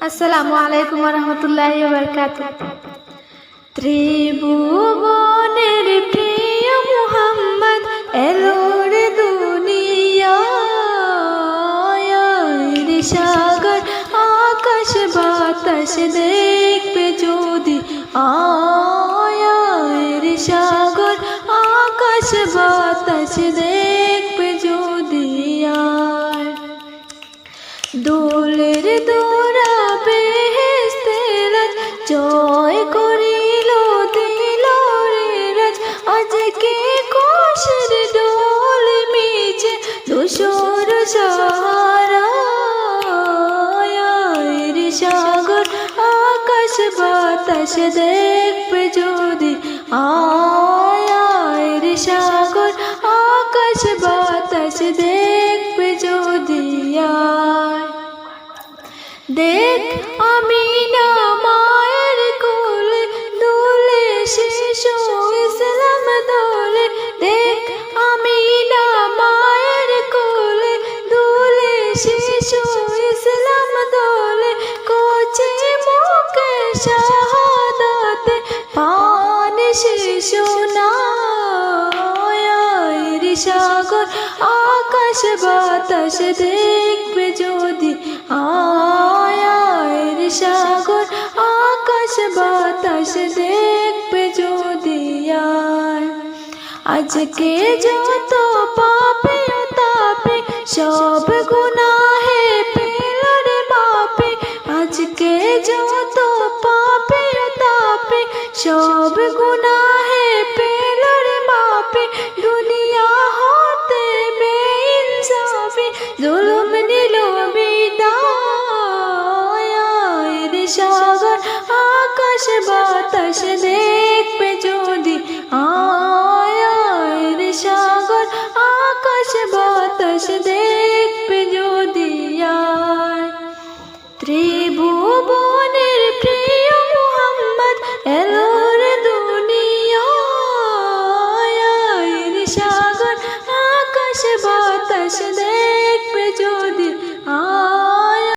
আসসালামু আলাইকুম ওয়া রাহমাতুল্লাহি ওয়া বারাকাতুহু। ত্রিভুবনের প্রিয় মুহাম্মদ এলো রে দুনিয়ায়, সাগর আকাশ বাতাস দেখবে যদি আয়, সাগর আকাশ বাতাস দেখবে যদি আয়। দোলের দোরা বেহেশতের জয় করিল দিল রে রাজ, আজকে কোষের ডোল মিছে দোসর সাহারা, রে সাগর আকাশ বাতাস দেখবে যদি আয়, রে সাগর আকাশ বাতাস দেখবে যদি আয়। দেখ আমিনা মায়ের কোলে দোলে শিশু ইসলাম দোলে, দেখ আমিনা মায়ের কোলে দোলে শিশু ইসলাম দোলে, কোচে মুখে শাহাদাতে পান শিশু নাই, রে সাগর আকাশ বাতাস দেখবে যদি আয়, রে সাগর আকাশ বাতাস দেখবে যদি আয়। আজকে যত পাপে তাপে সব গুনাহে পেল রে মাপে, আজকে যত পাপে তাপে সব গুনাহে পেল রে মাপে, দুনিয়া হতে বেইনসাফি জুলুম নিল বিদায়, রে সাগর আকাশ বাতাস দেখবে যদি আয়, রে সাগর আকাশ বাতাস দেখবে